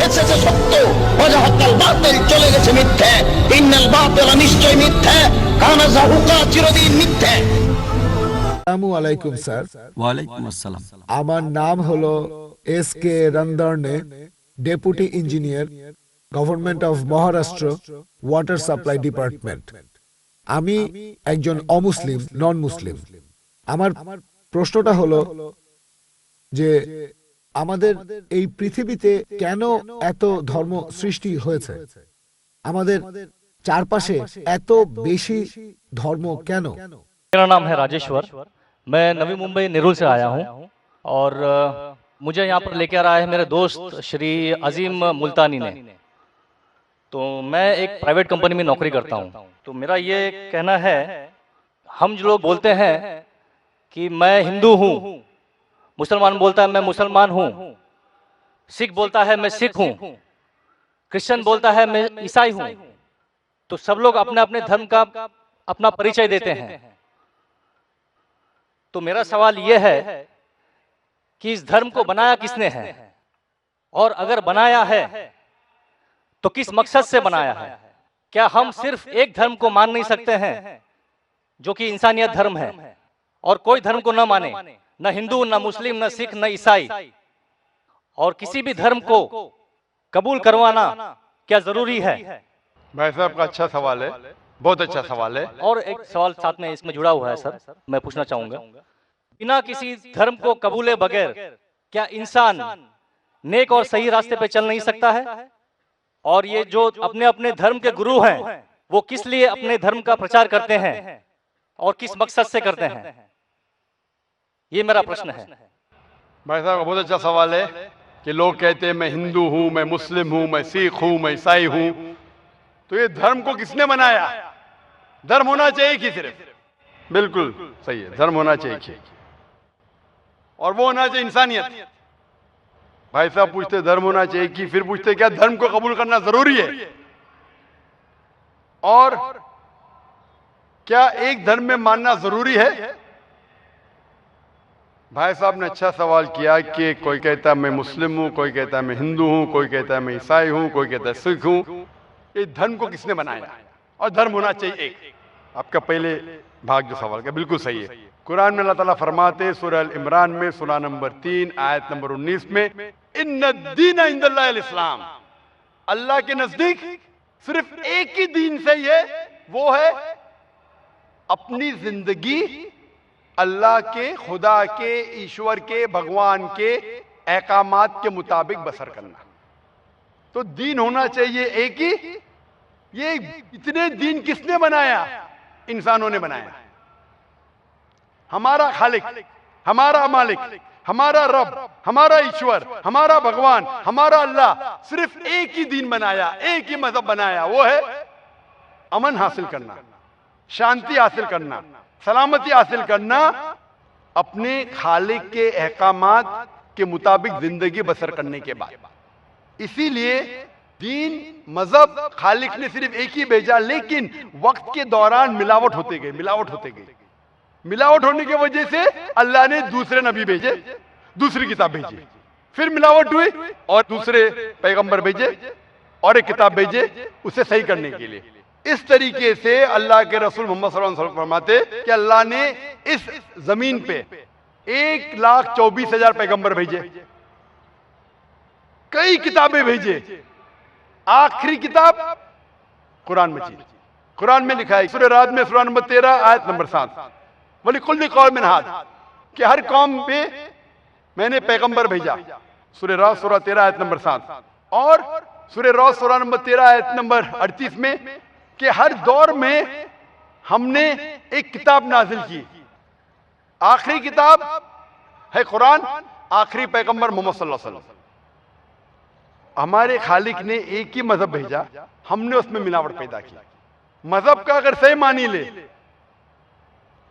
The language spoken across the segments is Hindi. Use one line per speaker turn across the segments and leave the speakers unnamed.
এসেছে সত্য, ওয়াজাহাকাল বাতিল, চলে গেছে মিথ্যে। ইন্নাল বাতিল, নিশ্চয় মিথ্যে, কানা যাহুকা, চিরদিন মিথ্যে।
আসসালামু আলাইকুম স্যার।
ওয়ালাইকুম আসসালাম।
আমার নাম হলো এস.কে. রন্দর্নে, deputy engineer, government of Maharashtra, water supply department. আমি একজন অমুসলিম, নন মুসলিম। আমার প্রশ্নটা হলো যে আমাদের এই পৃথিবীতে কেন এত ধর্ম সৃষ্টি হয়েছে? আমাদের চারপাশে এত বেশি ধর্ম কেন?
मेरा नाम है राजेश्वर। मैं नवी मुंबई नेरुल से आया हूँ और मुझे यहाँ पर लेकर आया है मेरे दोस्त श्री अजीम मुल्तानी ने। तो मैं एक प्राइवेट कंपनी में नौकरी करता हूँ। तो मेरा ये कहना है, हम जो लोग बोलते हैं कि मैं हिंदू हूँ, मुसलमान बोलता है मैं मुसलमान हूँ, सिख बोलता है मैं सिख हूँ, क्रिश्चियन बोलता है मैं ईसाई हूँ, तो सब लोग अपने अपने धर्म का अपना परिचय देते हैं। तो मेरा सवाल यह है कि इस धर्म को बनाया किसने है, और अगर बनाया है तो किस मकसद से बनाया है? क्या हम सिर्फ एक धर्म को मान नहीं सकते हैं जो कि इंसानियत धर्म है, और कोई धर्म को न माने, न हिंदू, न मुस्लिम, न सिख, न ईसाई, और किसी भी धर्म को कबूल करवाना क्या जरूरी है?
भाई साहब का अच्छा सवाल है, बहुत अच्छा सवाल है।
और एक सवाल साथ में इसमें जुड़ा हुआ है सर, मैं पूछना चाहूंगा, बिना किसी धर्म को कबूले बगैर क्या इंसान नेक और सही रास्ते पे चल नहीं सकता है? और ये जो अपने अपने धर्म के गुरु हैं, वो किस लिए अपने धर्म का प्रचार करते हैं और किस मकसद से करते हैं? ये मेरा प्रश्न है।
भाई साहब का बहुत अच्छा सवाल है कि लोग कहते हैं मैं हिंदू हूं, मैं मुस्लिम हूं, मैं सिख हूं, मैं ईसाई हूं। तो ये धर्म को किसने बनाया? धर्म होना चाहिए कि सिर्फ? बिल्कुल सही है, धर्म होना चाहिए, और वो होना चाहिए इंसानियत। भाई साहब पूछते धर्म होना चाहिए कि, फिर पूछते क्या धर्म को कबूल करना जरूरी है? और क्या एक धर्म में मानना जरूरी है? भाई साहब ने अच्छा सवाल किया कि कोई कहता है मैं मुस्लिम हूं, कोई कहता है मैं हिंदू हूं, कोई कहता है मैं ईसाई हूं, कोई कहता है सिख हूं। ये धर्म को किसने बनाया? और धर्म होना चाहिए एक। आपका पहले भाग जो सवाल का बिल्कुल सही है। कुरान में अल्लाह ताला फरमाते हैं सूरह अल इमरान में सूरा नंबर 3 आयत नंबर 19 में, इन्नद्दीन इंदल्लाहिल इस्लाम, अल्लाह के नजदीक सिर्फ एक ही दीन सही है, वो है अपनी जिंदगी अल्लाह के, खुदा के, ईश्वर के, भगवान के अहकामात के मुताबिक बसर करना। तो दीन होना चाहिए एक ही। ये इतने दीन किसने बनाया? इंसानों ने बनाया। हमारा खालिक, हमारा मालिक, हमारा रब, हमारा ईश्वर, हमारा भगवान, हमारा अल्लाह सिर्फ एक ही दीन बनाया, एक ही मजहब बनाया, वो है अमन हासिल करना, शांति हासिल करना, सलामती हासिल करना, अपने खालिक के अहकामात के मुताबिक जिंदगी बसर करने के बाद। इसीलिए दीन, मजहब खालिक ने सिर्फ एक ही भेजा, लेकिन वक्त के दौरान मिलावट होते गए, मिलावट होते गए। मिलावट होने की वजह से अल्लाह ने दूसरे नबी भेजे, दूसरी किताब भेजी, फिर मिलावट हुई और दूसरे पैगंबर भेजे और एक किताब भेजे उसे सही करने के लिए। इस तरीके से अल्लाह के रसूल मोहम्मद सल्लल्लाहु अलैहि वसल्लम फरमाते कि अल्लाह ने इस जमीन पे 1,24,000 पैगंबर भेजे, कई किताबें भेजे, आखिरी किताब कुरान मजीद। कुरान में लिखा है सूरह राद में सूरा नंबर 13 आयत नंबर 7, वलिकुल्लि कौमिन हाद, कि हर कौम पे मैंने पैगंबर भेजा। सूरह राद सूरा 13 आयत नंबर 7, और सूरह राद सूरा नंबर 13 आयत नंबर 38 में कि हर दौर में हमने एक किताब नाजिल की। आखिरी किताब है कुरान, आखिरी पैगंबर मोहम्मद सल्लल्लाहु अलैहि वसल्लम। हमारे खालिक ने एक ही मजहब भेजा, हमने उसमें मिलावट पैदा की। मजहब का अगर सही मानी ले,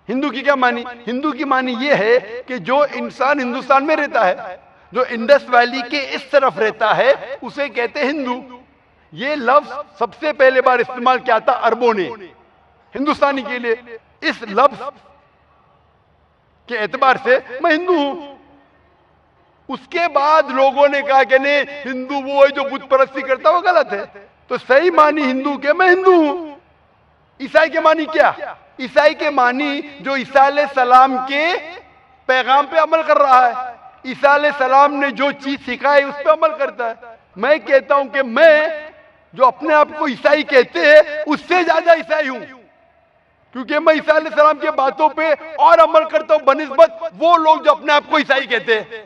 हिंदू की क्या मानी? हिंदू की मानी यह है कि जो इंसान हिंदुस्तान में रहता है, जो इंडस वैली के इस तरफ रहता है, उसे कहते हैं हिंदू। ये लफ्ज सबसे पहले बार इस्तेमाल किया था अरबों ने हिंदुस्तानी के लिए। इस लफ्ज के एतबार से मैं हिंदू हूं। उसके बाद लोगों ने कहा कि नहीं, हिंदू वो है जो बुत परस्ती करता, वो गलत है। तो सही मानी हिंदू के मैं हिंदू हूं। ईसाई के मानी क्या? ईसाई के मानी जो ईसा अलैहिस्सलाम के पैगाम पे अमल कर रहा है, ईसा अलैहिस्सलाम ने जो चीज सिखाई उस पर अमल करता है। मैं कहता हूं कि मैं जो अपने आप को ईसाई कहते हैं उससे ज्यादा ईसाई हूं, क्योंकि मैं ईसा अलैहिस्सलाम की बातों पे और अमल करता हूं बनिस्बत वो लोग जो अपने आप को ईसाई कहते हैं।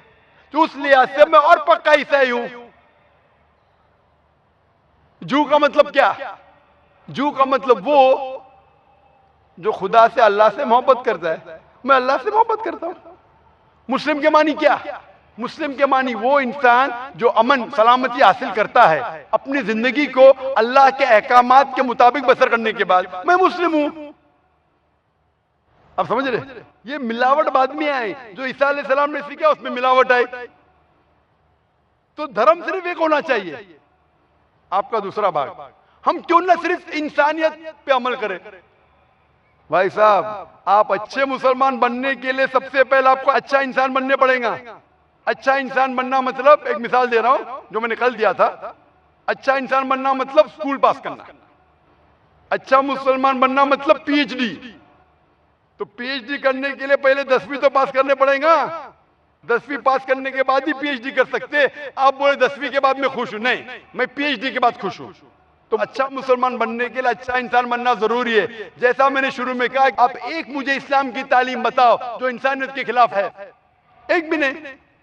तो उस लिहाज से मैं और पक्का ईसाई हूं। जू का मतलब क्या? जू का मतलब वो जो खुदा से, अल्लाह से मोहब्बत करता है। मैं अल्लाह से मोहब्बत करता हूं। मुस्लिम के मानी क्या? मुस्लिम के मानी वो इंसान जो अमन सलामती हासिल करता है अपनी जिंदगी को अल्लाह के अहकामात के मुताबिक बसर करने के बाद, मैं मुस्लिम हूं। आप समझ रहे? ये मिलावट बाद में आई, जो ईसा अलैहिस्सलाम ने सीखा उसमें मिलावट आई। तो धर्म सिर्फ एक होना चाहिए। आपका दूसरा भाग, हम क्यों ना सिर्फ इंसानियत पे अमल करें? भाई साहब, आप अच्छे मुसलमान बनने के लिए सबसे पहले आपको अच्छा इंसान बनने पड़ेगा। अच्छा इंसान बनना मतलब, एक मिसाल दे रहा हूं जो मैंने कल दिया था। अच्छा इंसान बनना मतलब स्कूल पास करना। अच्छा मुसलमान बनना मतलब पीएचडी। तो पीएचडी करने के लिए पहले 10वीं तो पास करने पड़ेगा। 10वीं पास करने के बाद ही पीएचडी कर सकते। आप बोले 10वीं के बाद मैं खुश हूं, नहीं, मैं पीएचडी के बाद खुश हूं। तो अच्छा मुसलमान बनने के लिए अच्छा इंसान बनना जरूरी है। जैसा मैंने शुरू में कहा, आप एक मुझे इस्लाम की तालीम बताओ जो इंसानियत के खिलाफ है, एक भी नहीं।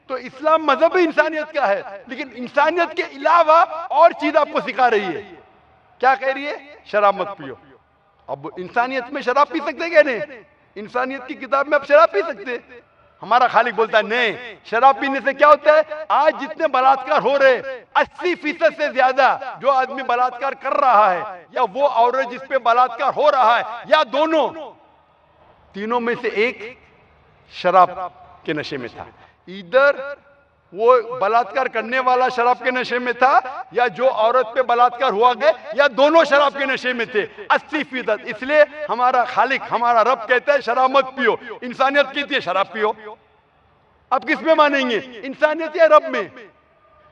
तो इस्लाम मजहब ही इंसानियत का है, लेकिन इंसानियत के अलावा और चीज आपको सिखा रही है। क्या कह रही है? शराब मत पियो। अब इंसानियत में शराब पी सकते क्या? नहीं, इंसानियत की किताब में आप शराब पी सकते। हमारा खालिक बोलता है नहीं, शराब पीने से क्या होता है? आज जितने बलात्कार हो रहे, 80% से ज्यादा जो आदमी बलात्कार कर रहा है, या वो औरत जिस पे बलात्कार हो रहा है, या दोनों, तीनों में से एक शराब के नशे में था। इधर वो बलात्कार करने वाला शराब के नशे में था, या जो औरत पे बलात्कार हुआ गया, या दोनों शराब के नशे में थे। 80%। इसलिए हमारा खालिक, हमारा रब कहता है शराब मत पियो। इंसानियत कहती है शराब पियो। अब किस में मानेंगे, इंसानियत या रब में?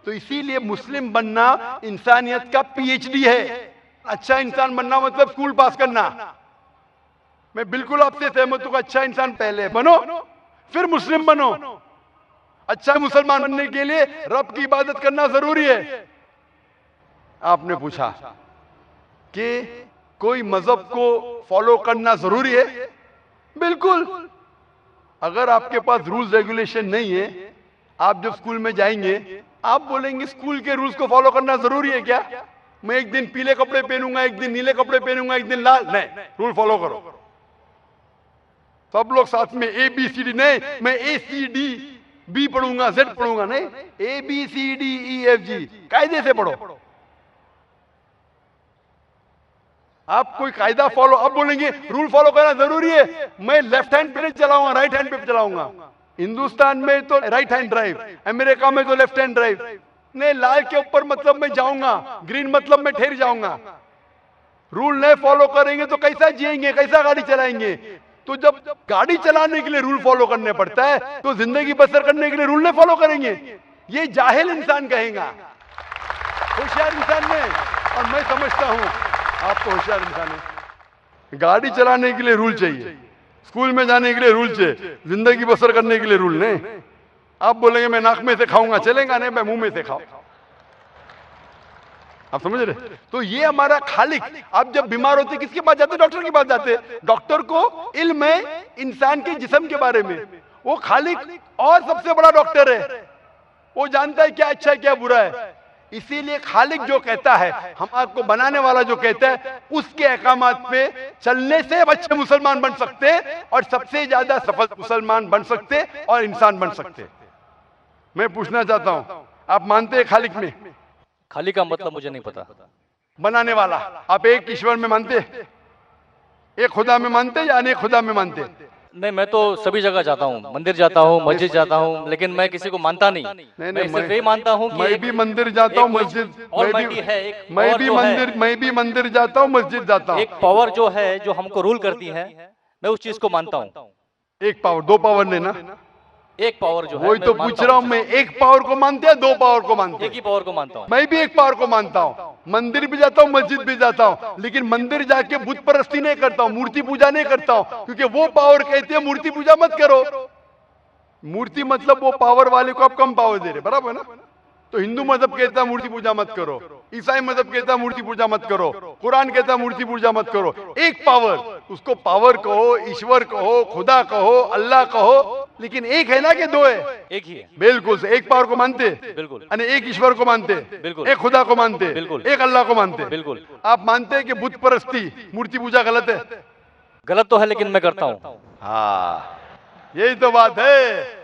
तो इसीलिए मुस्लिम बनना इंसानियत का पीएचडी है। अच्छा इंसान बनना मतलब स्कूल पास करना। मैं बिल्कुल आपसे सहमत हूं। अच्छा इंसान पहले बनो, फिर मुस्लिम बनो। अच्छा मुसलमान बनने के लिए रब की इबादत करना जरूरी है। आपने पूछा कि कोई मजहब को फॉलो करना जरूरी है? बिल्कुल। अगर आपके पास रूल्स रेगुलेशन नहीं है, आप जब स्कूल में जाएंगे आप बोलेंगे स्कूल के रूल्स को फॉलो करना जरूरी है क्या? मैं एक दिन पीले कपड़े पहनूंगा, एक दिन नीले कपड़े पहनूंगा, एक दिन लाल, नहीं, रूल फॉलो करो। सब लोग साथ में ABCD, नहीं मैं ACD B पढ़ूंगा, Z पढ़ूंगा, नहीं, ABCDEFG कायदे से पढ़ो। आप कोई कायदा फॉलो, अब बोलेंगे रूल फॉलो करना जरूरी है, मैं लेफ्ट हैंड पे चलाऊंगा, राइट हैंड पे चलाऊंगा। हिंदुस्तान में तो राइट हैंड ड्राइव, अमेरिका में तो लेफ्ट हैंड ड्राइव। नहीं, लाल के ऊपर मतलब मैं जाऊंगा, ग्रीन मतलब मैं ठहर जाऊंगा। रूल नहीं फॉलो करेंगे तो कैसा जिएंगे, कैसा गाड़ी चलाएंगे? तो जब गाड़ी चलाने के लिए रूल फॉलो करने पड़ता है, तो जिंदगी बसर करने के लिए रूल नहीं फॉलो करेंगे? ये जाहिल इंसान कहेगा। होशियार इंसान ने, और मैं समझता हूं आप तो होशियार इंसान है। गाड़ी चलाने के लिए रूल चाहिए, स्कूल में जाने के लिए रूल चाहिए, जिंदगी बसर करने के लिए रूल नहीं। आप बोलेंगे मैं नाक में से खाऊंगा, चलेगा नहीं, मैं मुंह में से खाऊं। आप समझ रहे? तो ये हमारा खालिक। आप जब बीमार होते किसके पास जाते? डॉक्टर के पास जाते। डॉक्टर को इल्म है इंसान के जिस्म के बारे में। वो खालिक और सबसे बड़ा डॉक्टर है, वो जानता है क्या अच्छा है क्या बुरा है। इसीलिए खालिक जो कहता है, हम आपको बनाने वाला जो कहता है, उसके अहकामात पे चलने से अच्छे मुसलमान बन सकते हैं, और सबसे ज्यादा सफल मुसलमान बन सकते और इंसान बन सकते। मैं पूछना चाहता हूं, आप मानते हैं खालिक में?
खाली का मतलब मुझे नहीं पता।
बनाने वाला, आप एक ईश्वर में मानते, एक खुदा में मानते या अनेक खुदा में मानते?
नहीं, मैं तो सभी जगह जाता हूँ, मंदिर जाता हूँ, मस्जिद जाता हूँ, लेकिन मैं किसी को मानता नहीं। मैं सिर्फ यही मानता हूँ कि
मैं भी मंदिर जाता हूँ, मस्जिद, मैं भी मंदिर जाता हूँ, मस्जिद जाता हूँ।
एक पावर जो है, जो हमको रूल करती है, मैं उस चीज को मानता हूँ।
एक पावर, दो पावर नहीं ना,
एक पावर जो है
वही
मैं
तो
मानता
पूछ रहा हूं मैं, एक पावर को मानते हैं, दो पावर को मानते
एक
हैं?
ही पावर को मानता हूँ।
मैं भी एक पावर को मानता हूं, मंदिर भी जाता हूं, मस्जिद भी जाता हूं, लेकिन मंदिर जाके बुत परस्ती नहीं करता हूं, मूर्ति पूजा नहीं करता हूं, क्योंकि वो पावर कहती है मूर्ति पूजा मत करो। मूर्ति मतलब वो पावर वाले को आप कम पावर दे रहे, बराबर है ना? तो हिंदू मजहब कहता है मूर्ति पूजा मत करो, ईसाई मजहब कहता है मूर्ति पूजा मत करो, कुरान कहता है मूर्ति पूजा मत करो। एक पावर, उसको पावर कहो, ईश्वर कहो, खुदा कहो, अल्लाह कहो, लेकिन एक है ना कि दो है?
एक ही है।
बिल्कुल से एक पावर को मानते,
बिल्कुल।
यानी एक ईश्वर को मानते,
बिल्कुल।
एक खुदा को मानते,
बिल्कुल।
एक अल्लाह को मानते।
बिल्कुल।
आप मानते हैं कि बुत परस्ती, मूर्ति पूजा गलत है?
गलत तो है लेकिन मैं करता हूँ।
हाँ, यही तो बात है।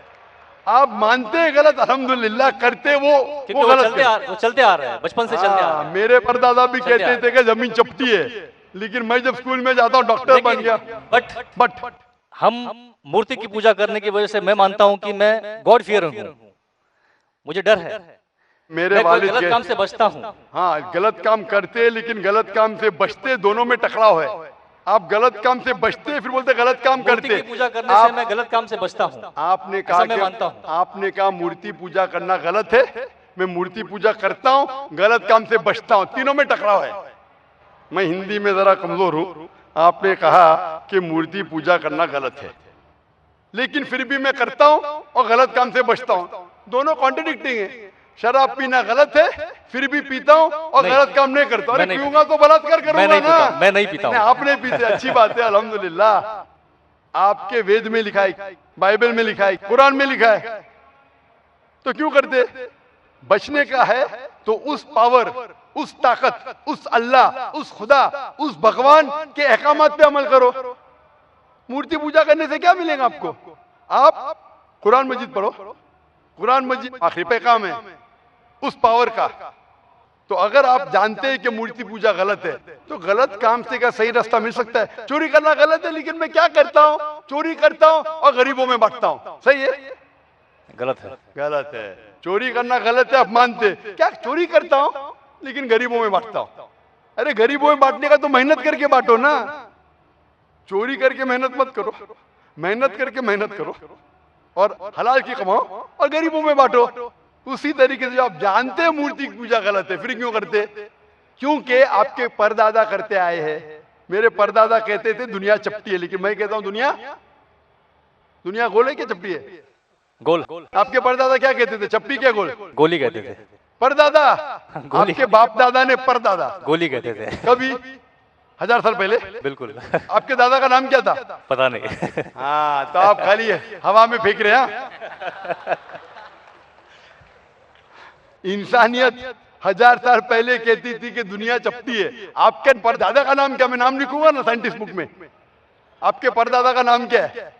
आप मानते हैं गलत, अल्हम्दुलिल्लाह, करते वो गलत है।
वो चलते आ रहे हैं, बचपन से चलते आ रहे हैं।
मेरे परदादा भी
चलते
कहते थे कि जमीन चपटी है, लेकिन मैं जब स्कूल में जाता हूँ डॉक्टर बन गया। बट
हम मूर्ति की पूजा करने की वजह से मैं मानता हूँ कि मैं गॉड फियर हूँ, मुझे डर है,
मेरे
मैं कोई
वालिद
गलत काम से बचता हूँ।
हाँ, गलत काम करते लेकिन गलत काम से बचते, दोनों में टकराव है। आप गलत काम से बचते फिर बोलते गलत काम
मूर्ति
करते।
की पूजा करने से मैं गलत काम से बचता हूँ।
आपने कहा
ऐसा मैं मानता हूँ।
आपने कहा मूर्ति पूजा करना गलत है, मैं मूर्ति पूजा करता हूँ, गलत काम से बचता हूँ, तीनों में टकराव है। मैं हिंदी में जरा कमजोर हूँ। आपने कहा कि मूर्ति पूजा करना गलत है, लेकिन फिर भी मैं करता हूँ और गलत काम से बचता हूँ, दोनों कॉन्ट्रडिक्टिंग है। शराब पीना गलत है, फिर भी पीता हूँ और
नहीं,
गलत काम नहीं करता। अरे
मैं नहीं
पीऊंगा तो बलात्कार करूंगा ना।
मैं नहीं पीता हूँ।
आप नहीं पीते, अच्छी बात है, अल्हम्दुलिल्लाह। आपके वेद में लिखा है, बाइबल में लिखा है, कुरान में लिखा है, तो क्यों करते? बचने का है तो उस पावर, उस ताकत, उस अल्लाह, उस खुदा, उस भगवान के अहकामात पे अमल करो। मूर्ति पूजा करने से क्या मिलेगा आपको? आप कुरान मजीद पढ़ो, कुरान मजीद आखिरी पैगाम है उस पावर का। तो अगर आप जानते हैं कि मूर्ति पूजा गलत है, तो गलत काम से क्या सही रास्ता मिल सकता है? चोरी करना गलत है, लेकिन मैं क्या करता हूँ? चोरी करता हूँ और गरीबों में बांटता हूँ, सही है?
गलत है।
गलत है। चोरी करना गलत है, आप मानते, क्या चोरी करता हूँ लेकिन गरीबों में बांटता हूँ। अरे गरीबों में बांटने का तो मेहनत करके बांटो ना, चोरी करके मेहनत मत करो, मेहनत करके मेहनत करो और हलाल की कमाओ और गरीबों में बांटो। उसी तरीके से आप जानते हैं मूर्ति की पूजा गलत है, फिर क्यों करते? क्योंकि आपके परदादा करते आए हैं। मेरे परदादा कहते थे दुनिया चपटी है, लेकिन मैं कहता हूं दुनिया गोल है क्या चपटी है?
गोल।
आपके परदादा क्या कहते थे? चपटी क्या गोल?
गोली कहते थे।
परदादा,
गोली।
आपके बाप दादा ने परदादा
गोली कहते थे।
कभी 1000 साल पहले?
बिल्कुल।
आपके दादा का नाम क्या था?
पता नहीं।
हाँ, तो आप खाली हवा में फेंक रहे हैं। इंसानियत 1000 साल पहले कहती थी कि दुनिया चपटी है। आपके परदादा का नाम क्या? मैं नाम लिखूंगा ना साइंटिस्ट बुक में। आपके परदादा का नाम क्या है?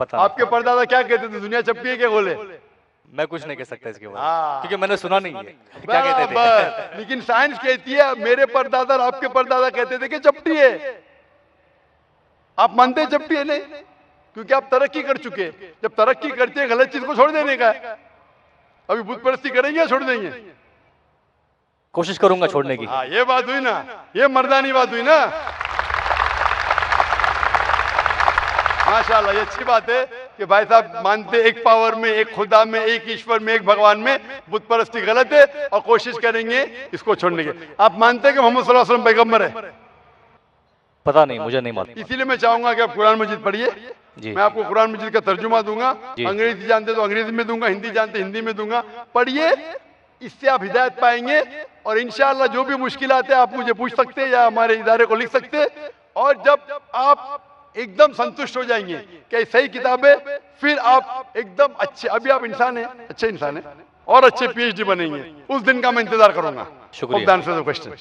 पता
आपके परदादा क्या कहते थे? दुनिया चपटी है क्या गोल है?
मैं कुछ नहीं कह सकता इसके बारे
हाँ।
में, क्योंकि मैंने सुना नहीं है क्या कहते थे।
बराबर। लेकिन साइंस कहती है, मेरे परदादा और आपके परदादा कहते थे कि चपटी है। आप मानते हैं चपटी है? नहीं, क्योंकि आप तरक्की कर चुके। जब तरक्की करते हैं, गलत चीज को छोड़ देने का है। अभी बुत परस्ती करेंगे या छोड़ देंगे?
कोशिश करूंगा छोड़ने की।
हाँ, ये बात हुई ना, ये मर्दानी बात हुई ना। माशाल्लाह, ये अच्छी बात है कि भाई साहब मानते एक पावर में, एक खुदा में, एक ईश्वर में, एक भगवान में। बुत परस्ती गलत है और कोशिश करेंगे इसको छोड़ने की। आप मानते हैं कि मोहम्मद सल्लल्लाहु अलैहि वसल्लम पैगंबर है?
पता नहीं, मुझे नहीं मालूम।
इसीलिए मैं चाहूंगा कि आप कुरान मजीद पढ़िए।
जी।
मैं आपको कुरान मजीद का तर्जुमा दूंगा।
जी।
अंग्रेजी जानते तो अंग्रेजी में दूंगा, हिंदी जानते हिंदी में दूंगा। पढ़िए, इससे आप हिदायत पाएंगे और इंशाअल्लाह जो भी मुश्किलात है आप मुझे पूछ सकते हैं या हमारे इदारे को लिख सकते हैं। और जब आप एकदम संतुष्ट हो जाएंगे कि सही किताब है, फिर आप एकदम अच्छे, अभी आप इंसान हैं, अच्छे इंसान हैं और अच्छे PhD बनेंगे, उस दिन का मैं इंतजार करूंगा।
शुक्रिया।
Hope that answers the question.